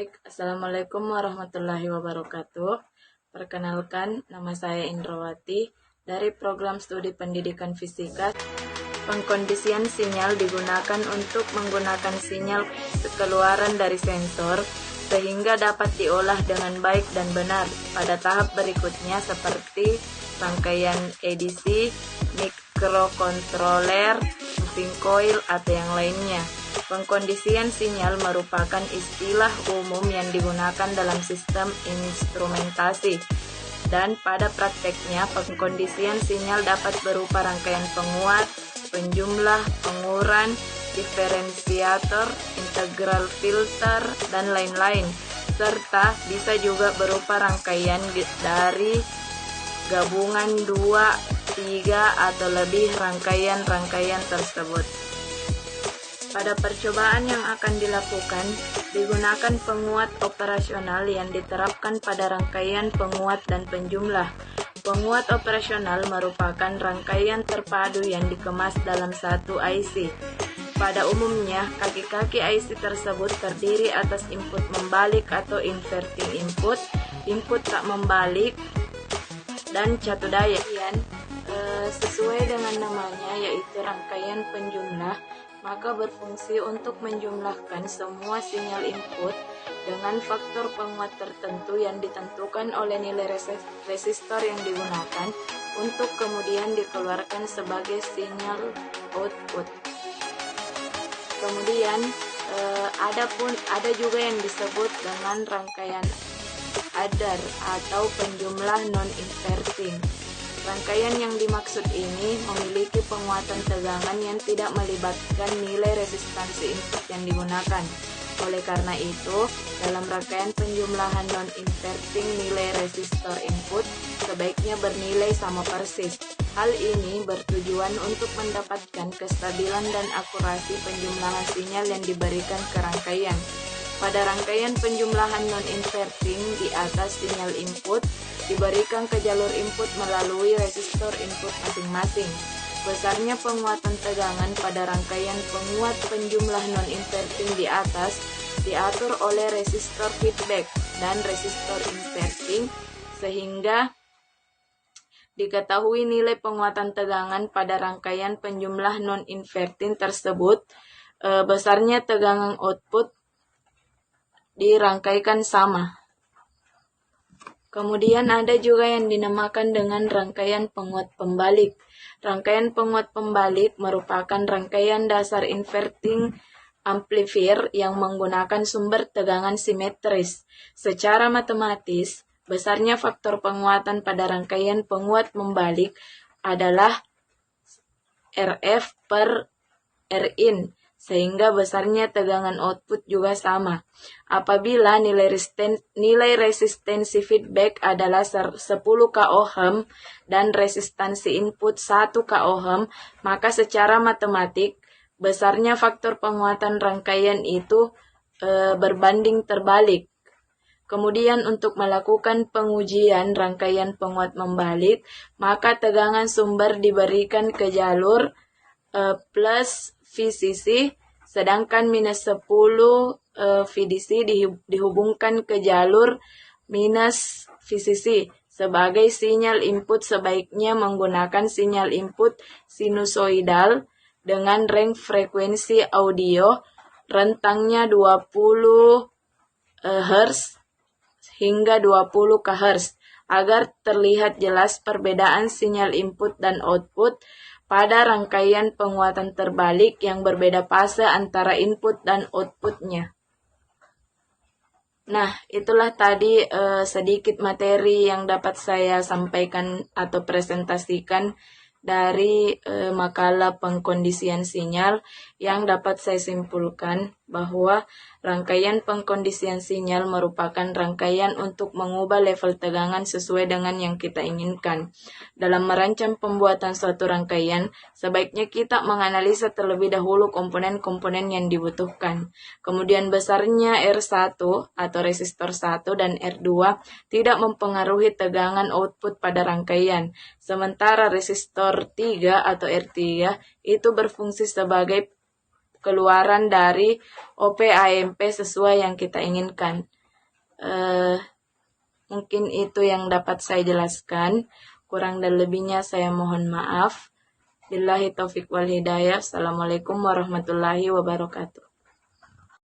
Baik, Assalamualaikum warahmatullahi wabarakatuh. Perkenalkan, nama saya Indrawati dari program studi pendidikan fisika. Pengkondisian sinyal digunakan untuk menggunakan sinyal keluaran dari sensor sehingga dapat diolah dengan baik dan benar pada tahap berikutnya seperti rangkaian ADC, mikrokontroler, moving coil, atau yang lainnya. Pengkondisian sinyal merupakan istilah umum yang digunakan dalam sistem instrumentasi, dan pada prakteknya pengkondisian sinyal dapat berupa rangkaian penguat, penjumlah, penguran, diferensiator, integral filter, dan lain-lain, serta bisa juga berupa rangkaian dari gabungan 2, 3, atau lebih rangkaian-rangkaian tersebut. Pada percobaan yang akan dilakukan, digunakan penguat operasional yang diterapkan pada rangkaian penguat dan penjumlah. Penguat operasional merupakan rangkaian terpadu yang dikemas dalam satu IC. Pada umumnya, kaki-kaki IC tersebut terdiri atas input membalik atau inverting input, input tak membalik, dan catu daya. Sesuai dengan namanya, yaitu rangkaian penjumlah, maka berfungsi untuk menjumlahkan semua sinyal input dengan faktor penguat tertentu yang ditentukan oleh nilai resistor yang digunakan untuk kemudian dikeluarkan sebagai sinyal output. Kemudian ada juga yang disebut dengan rangkaian adder atau penjumlah non-inverting. Rangkaian yang dimaksud ini memiliki penguatan tegangan yang tidak melibatkan nilai resistansi input yang digunakan. Oleh karena itu, dalam rangkaian penjumlahan non-inverting, nilai resistor input sebaiknya bernilai sama persis. Hal ini bertujuan untuk mendapatkan kestabilan dan akurasi penjumlahan sinyal yang diberikan ke rangkaian. Pada rangkaian penjumlahan non-inverting, di atas sinyal input diberikan ke jalur input melalui resistor input masing-masing. Besarnya penguatan tegangan pada rangkaian penguat penjumlah non-inverting di atas diatur oleh resistor feedback dan resistor inverting, sehingga diketahui nilai penguatan tegangan pada rangkaian penjumlah non-inverting tersebut. Besarnya tegangan output dirangkaikan sama. Kemudian ada juga yang dinamakan dengan rangkaian penguat pembalik. Rangkaian penguat pembalik merupakan rangkaian dasar inverting amplifier yang menggunakan sumber tegangan simetris. Secara matematis, besarnya faktor penguatan pada rangkaian penguat membalik adalah RF per Rin, sehingga besarnya tegangan output juga sama. Apabila nilai resistensi feedback adalah 10 kOhm dan resistansi input 1 kOhm, maka secara matematik besarnya faktor penguatan rangkaian itu berbanding terbalik. Kemudian untuk melakukan pengujian rangkaian penguat membalik, maka tegangan sumber diberikan ke jalur plus VCC, sedangkan minus 10 VDC dihubungkan ke jalur minus VCC. Sebagai sinyal input sebaiknya menggunakan sinyal input sinusoidal dengan range frekuensi audio rentangnya 20 Hz hingga 20 kHz agar terlihat jelas perbedaan sinyal input dan output pada rangkaian penguatan terbalik yang berbeda fase antara input dan outputnya. Nah, itulah tadi sedikit materi yang dapat saya sampaikan atau presentasikan dari makalah pengkondisian sinyal, yang dapat saya simpulkan bahwa rangkaian pengkondisian sinyal merupakan rangkaian untuk mengubah level tegangan sesuai dengan yang kita inginkan. Dalam merancang pembuatan suatu rangkaian, sebaiknya kita menganalisa terlebih dahulu komponen-komponen yang dibutuhkan. Kemudian besarnya R1 atau resistor 1 dan R2 tidak mempengaruhi tegangan output pada rangkaian. Sementara resistor 3 atau R3 itu berfungsi sebagai keluaran dari OP-AMP sesuai yang kita inginkan. Mungkin itu yang dapat saya jelaskan. Kurang dan lebihnya saya mohon maaf. Billahi taufiq wal hidayah. Assalamualaikum warahmatullahi wabarakatuh.